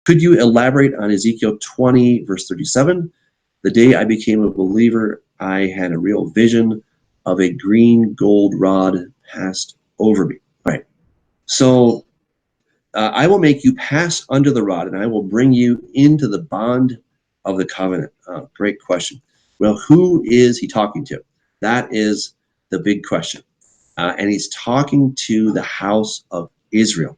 Could you elaborate on Ezekiel 20, verse 37? The day I became a believer, I had a real vision of a green gold rod passed over me. Right. So I will make you pass under the rod, and I will bring you into the bond of the covenant. Great question. Well, who is he talking to? That is the big question. And he's talking to the house of Israel.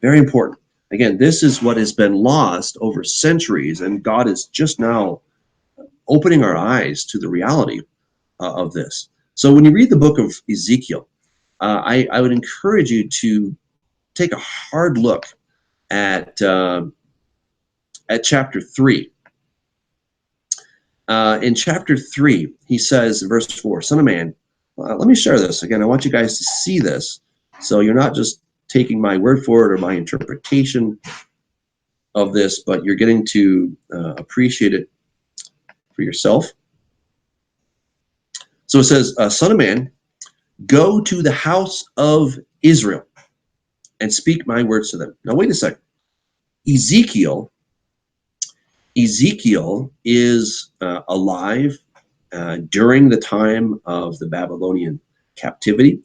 Very important. Again, this is what has been lost over centuries, and God is just now opening our eyes to the reality of this. So when you read the book of Ezekiel, I would encourage you to take a hard look at chapter 3. In chapter 3, he says in verse 4, Son of man, let me share this. Again, I want you guys to see this, so you're not just taking my word for it or my interpretation of this, but you're getting to appreciate it for yourself. So it says, Son of man, go to the house of Israel and speak my words to them. Now, wait a second. Ezekiel is alive during the time of the Babylonian captivity.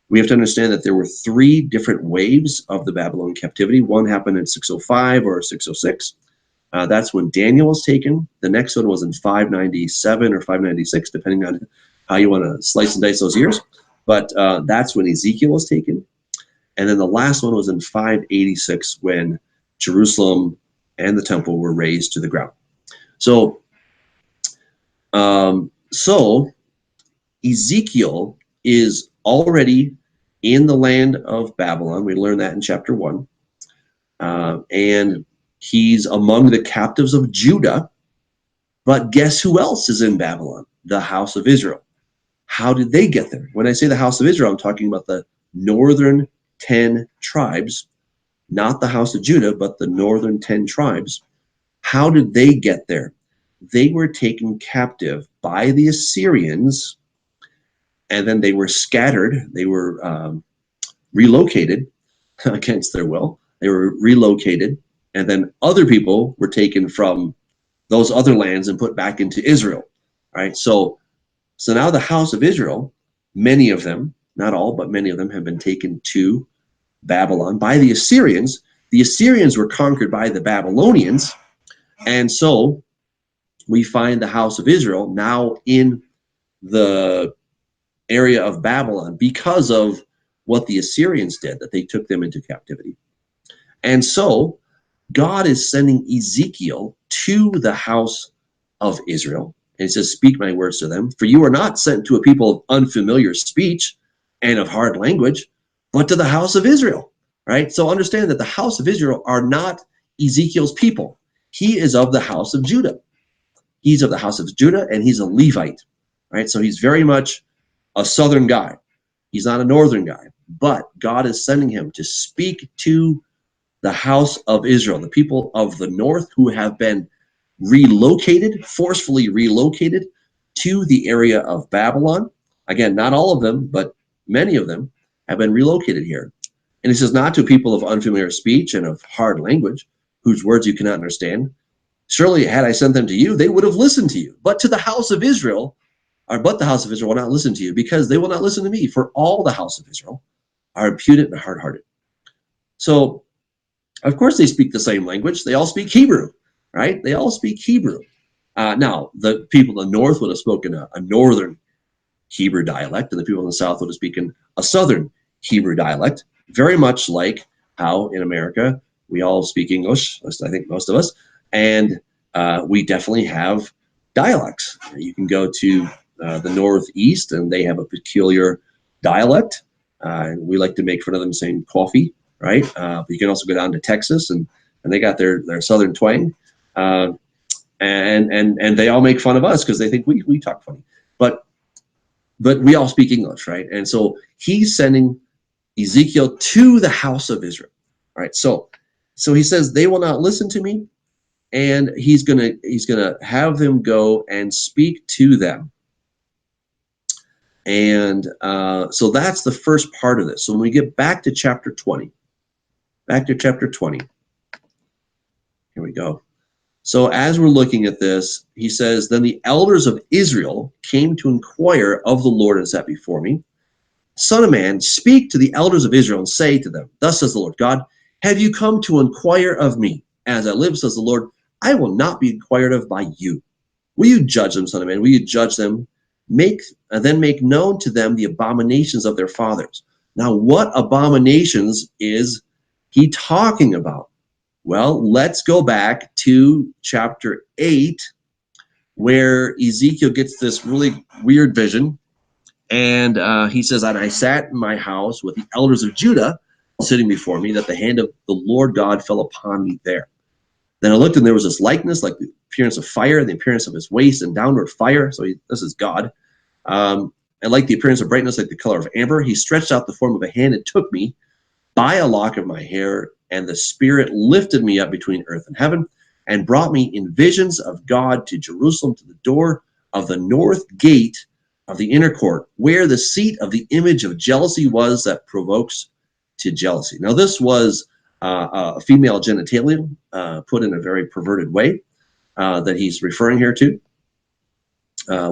We have to understand that there were 3 different waves of the Babylonian captivity. One happened in 605 or 606. That's when Daniel was taken. The next one was in 597 or 596, depending on how you want to slice and dice those years. But that's when Ezekiel was taken. And then the last one was in 586, when Jerusalem and the temple were razed to the ground. So Ezekiel is already in the land of Babylon. We learned that in chapter 1. And he's among the captives of Judah. But guess who else is in Babylon? The house of Israel. How did they get there? When I say the house of Israel, I'm talking about the northern 10 tribes, not the house of Judah, but the northern 10 tribes. How did they get there? They were taken captive by the Assyrians, and then they were scattered. They were relocated against their will. They were relocated, and then other people were taken from those other lands and put back into Israel. Right? So now the house of Israel, many of them, not all, but many of them have been taken to Babylon by the Assyrians. The Assyrians were conquered by the Babylonians, and so we find the house of Israel now in the area of Babylon because of what the Assyrians did, that they took them into captivity. And so God is sending Ezekiel to the house of Israel. And he says, speak my words to them, for you are not sent to a people of unfamiliar speech and of hard language, but to the house of Israel. Right? So understand that the house of Israel are not Ezekiel's people. He is of the house of Judah. He's of the house of Judah, and he's a Levite. Right? So he's very much a southern guy. He's not a northern guy. But God is sending him to speak to the house of Israel, the people of the north who have been relocated, forcefully relocated to the area of Babylon. Again, not all of them, but many of them have been relocated here. And he says, not to people of unfamiliar speech and of hard language, whose words you cannot understand. Surely had I sent them to you, they would have listened to you. But to the house of Israel, but the house of Israel will not listen to you, because they will not listen to me. For all the house of Israel are impudent and hard-hearted. So, of course, they speak the same language. They all speak Hebrew, right? They all speak Hebrew. Now, the people in the north would have spoken a northern Hebrew dialect, and the people in the south would have spoken a southern Hebrew dialect, very much like how in America we all speak English, I think most of us, and we definitely have dialects. You can go to the Northeast, and they have a peculiar dialect. And we like to make fun of them saying coffee, right? But you can also go down to Texas, and they got their southern twang. And they all make fun of us because they think we talk funny. But we all speak English, right? And so he's sending Ezekiel to the house of Israel. All right, so he says they will not listen to me, and he's gonna have them go and speak to them. And so that's the first part of this. So when we get back to chapter 20, here go. So as we're looking at this, he says, then the elders of Israel came to inquire of the Lord and sat before me. Son of man, speak to the elders of Israel and say to them, thus says the Lord God, have you come to inquire of me? As I live, says the Lord, I will not be inquired of by you. Will you judge them, son of man? Will you judge them? Then make known to them the abominations of their fathers. Now, what abominations is he talking about? Well, let's go back to chapter 8, where Ezekiel gets this really weird vision. And he says, and I sat in my house with the elders of Judah sitting before me, that the hand of the Lord God fell upon me there. Then I looked, and there was this likeness, like the appearance of fire, the appearance of his waist, and downward fire. So this is God. And like the appearance of brightness, like the color of amber, he stretched out the form of a hand and took me by a lock of my hair, and the Spirit lifted me up between earth and heaven, and brought me in visions of God to Jerusalem, to the door of the north gate of the inner court, where the seat of the image of jealousy was that provokes to jealousy. Now, this was a female genitalia put in a very perverted way that he's referring here to.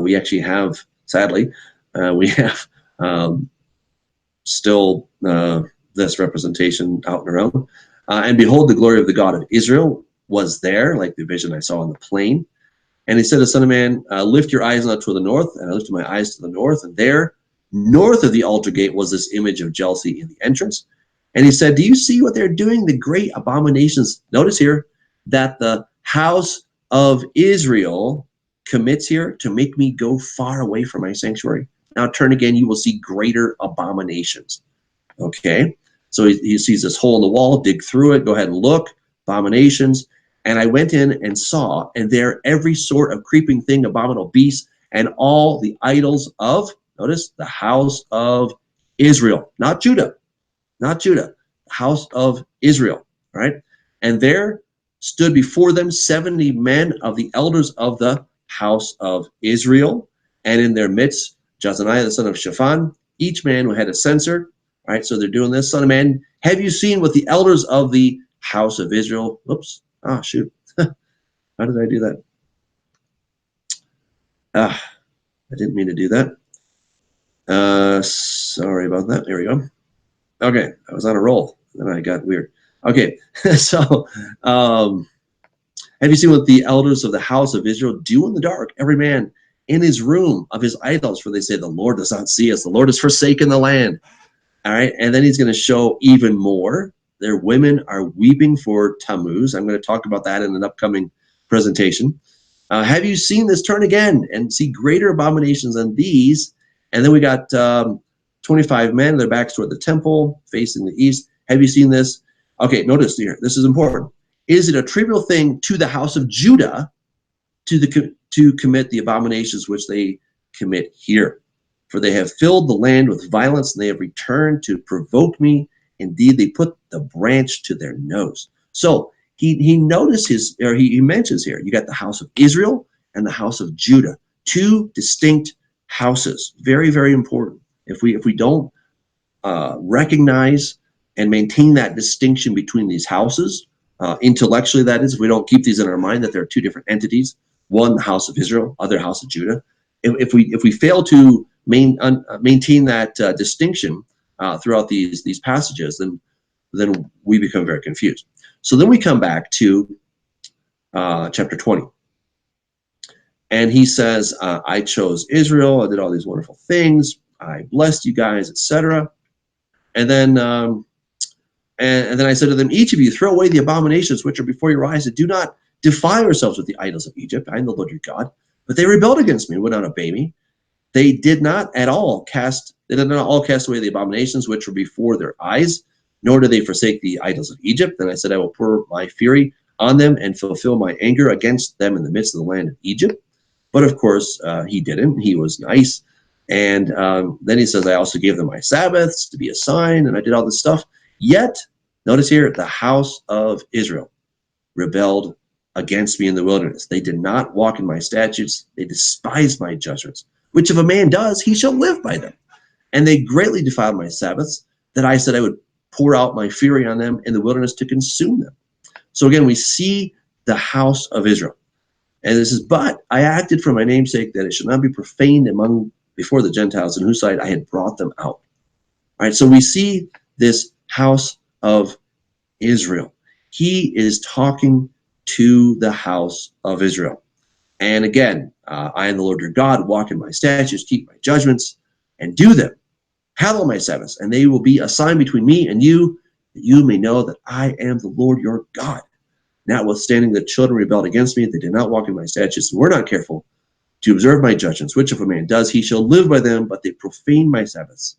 We actually have, sadly, we have still this representation out and around. And behold, the glory of the God of Israel was there, like the vision I saw on the plain. And he said to son of man, lift your eyes not to the north. And I lifted my eyes to the north, and there, north of the altar gate, was this image of jealousy in the entrance. And he said, do you see what they're doing? The great abominations. Notice here that the house of Israel commits here to make me go far away from my sanctuary. Now turn again, you will see greater abominations. Okay, so he sees this hole in the wall, dig through it, go ahead and look, abominations. And I went in and saw, and there every sort of creeping thing, abominable beast, and all the idols of, notice, the house of Israel, not Judah, not Judah, the house of Israel, right? And there stood before them 70 men of the elders of the house of Israel, and in their midst, Jezaniah the son of Shaphan, each man who had a censer. All right, so they're doing this. Son of man, have you seen what the elders of the house of Israel, whoops, ah, shoot. How did I do that? I didn't mean to do that. Sorry about that. There we go. Okay, I was on a roll. Then I got weird. Okay, so have you seen what the elders of the house of Israel do in the dark? Every man in his room of his idols, for they say, the Lord does not see us. The Lord has forsaken the land. All right, and then he's going to show even more. Their women are weeping for Tammuz. I'm going to talk about that in an upcoming presentation. Have you seen this? Turn again and see greater abominations than these. And then we got 25 men, their backs toward the temple, facing the east. Have you seen this? Okay, notice here, this is important. Is it a trivial thing to the house of Judah to commit the abominations which they commit here? For they have filled the land with violence, and they have returned to provoke me. Indeed, they put the branch to their nose. So he notices, or he mentions here, you got the house of Israel and the house of Judah, two distinct houses. Very, very important. If we don't recognize and maintain that distinction between these houses, intellectually, that is, if we don't keep these in our mind that there are two different entities, one the house of Israel, other house of Judah. If we fail to maintain that distinction throughout these passages, then we become very confused. So then we come back to chapter 20. And he says, I chose Israel. I did all these wonderful things. I blessed you guys, etc. And then and then I said to them, each of you throw away the abominations which are before your eyes, and do not defile yourselves with the idols of Egypt. I am the Lord your God. But they rebelled against me and would not obey me. They did not all cast away the abominations which were before their eyes, nor did they forsake the idols of Egypt. Then I said, I will pour my fury on them and fulfill my anger against them in the midst of the land of Egypt. But of course, he didn't. He was nice. And then he says, I also gave them my Sabbaths to be a sign, and I did all this stuff. Yet, notice here, the house of Israel rebelled against me in the wilderness. They did not walk in my statutes. They despised my judgments, which if a man does, he shall live by them. And they greatly defiled my Sabbaths, that I said I would pour out my fury on them in the wilderness to consume them. So again, we see the house of Israel. And this is, but I acted for my name's sake, that it should not be profaned before the Gentiles, in whose sight I had brought them out. All right, so we see this house of Israel. He is talking to the house of Israel. And again, I am the Lord your God, walk in my statutes, keep my judgments, and do them. Hallow my Sabbaths, and they will be a sign between me and you, that you may know that I am the Lord your God. Notwithstanding, the children rebelled against me, they did not walk in my statutes, and were not careful to observe my judgments, which if a man does, he shall live by them, but they profane my Sabbaths.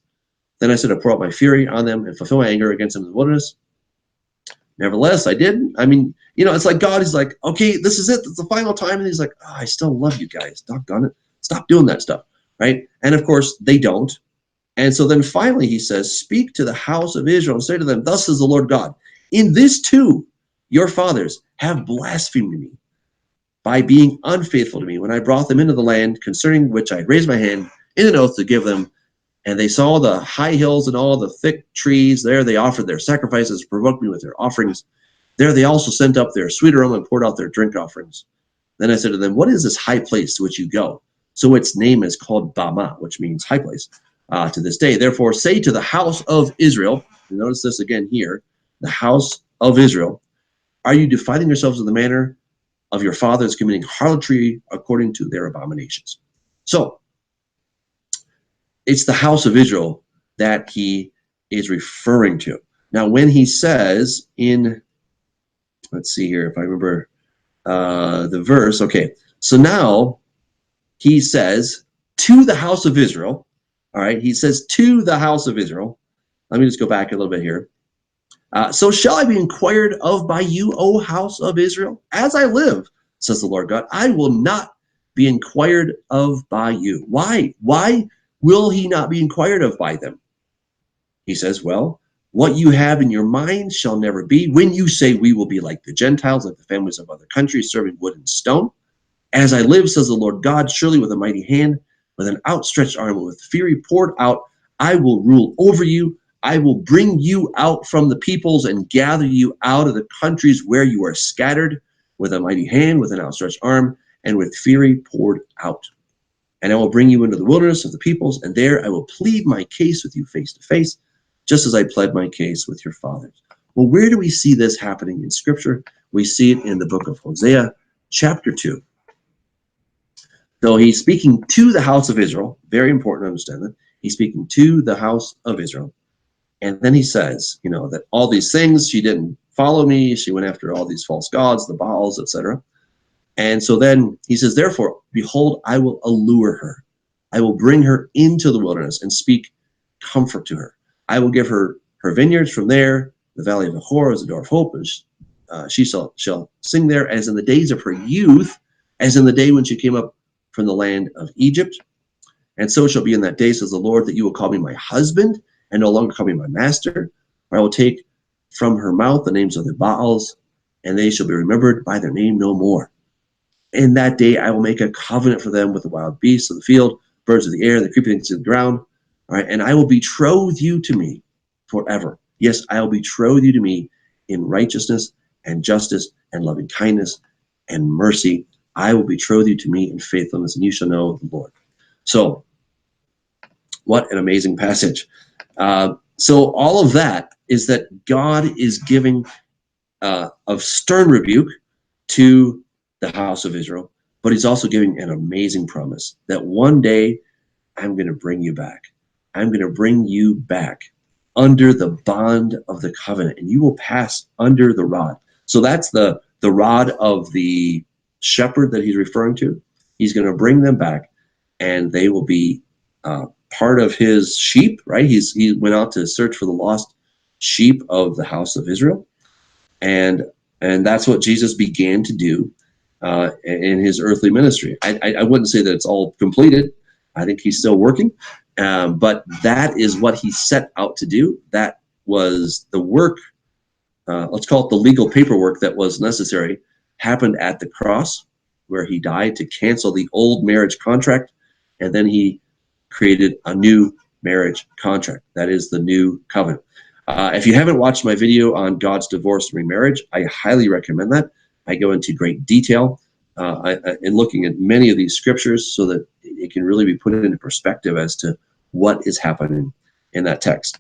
Then I said, I pour out my fury on them and fulfill my anger against them in the wilderness. Nevertheless, I did. I mean, it's like God is like, okay, this is it. It's the final time. And he's like, oh, I still love you guys. Doggone it. Stop doing that stuff, right? And of course, they don't. And so then finally he says, speak to the house of Israel and say to them, thus says the Lord God, in this too, your fathers have blasphemed me by being unfaithful to me when I brought them into the land concerning which I raised my hand in an oath to give them. And they saw the high hills and all the thick trees. There they offered their sacrifices, provoked me with their offerings. There they also sent up their sweet aroma and poured out their drink offerings. Then I said to them, what is this high place to which you go? So its name is called Bama, which means high place, to this day. Therefore say to the house of Israel, and notice this again here, the house of Israel, are you defiling yourselves in the manner of your fathers, committing harlotry according to their abominations? So it's the house of Israel that he is referring to. Now, when he says in, let's see here, if I remember the verse. Okay, so now he says to the house of Israel. All right, he says to the house of Israel. Let me just go back a little bit here. So shall I be inquired of by you, O house of Israel? As I live, says the Lord God, I will not be inquired of by you. Why? Why will he not be inquired of by them? He says, well, what you have in your mind shall never be. When you say we will be like the Gentiles, like the families of other countries, serving wood and stone. As I live, says the Lord God, surely with a mighty hand, with an outstretched arm, with fury poured out, I will rule over you. I will bring you out from the peoples and gather you out of the countries where you are scattered, with a mighty hand, with an outstretched arm, and with fury poured out. And I will bring you into the wilderness of the peoples, and there I will plead my case with you face to face, just as I pled my case with your fathers. Well, where do we see this happening in Scripture? We see it in the book of Hosea, chapter 2. So he's speaking to the house of Israel. Very important to understand that. He's speaking to the house of Israel. And then he says, that all these things, she didn't follow me. She went after all these false gods, the Baals, etc. And so then he says, therefore, behold, I will allure her. I will bring her into the wilderness and speak comfort to her. I will give her her vineyards from there. The valley of Ahor is the door of hope. And she shall sing there as in the days of her youth, as in the day when she came up from the land of Egypt. And so it shall be in that day, says the Lord, that you will call me my husband and no longer call me my master. For I will take from her mouth the names of the Baals, and they shall be remembered by their name no more. In that day I will make a covenant for them with the wild beasts of the field, birds of the air, the creeping things of the ground. All right, and I will betroth you to me forever. Yes, I will betroth you to me in righteousness and justice and loving kindness and mercy. I will betroth you to me in faithfulness, and you shall know the Lord. So, what an amazing passage. So all of that is that God is giving a stern rebuke to the house of Israel, but he's also giving an amazing promise that one day I'm going to bring you back. I'm going to bring you back under the bond of the covenant, and you will pass under the rod. So that's the rod of the shepherd that he's referring to. He's going to bring them back, and they will be part of his sheep, right? He went out to search for the lost sheep of the house of Israel, and that's what Jesus began to do in his earthly ministry. I wouldn't say that it's all completed. I think he's still working, but that is what he set out to do. That was the work, let's call it the legal paperwork that was necessary, happened at the cross, where he died to cancel the old marriage contract, and then he created a new marriage contract. That is the new covenant. If you haven't watched my video on God's divorce and remarriage, I highly recommend that. I go into great detail in looking at many of these scriptures so that it can really be put into perspective as to what is happening in that text.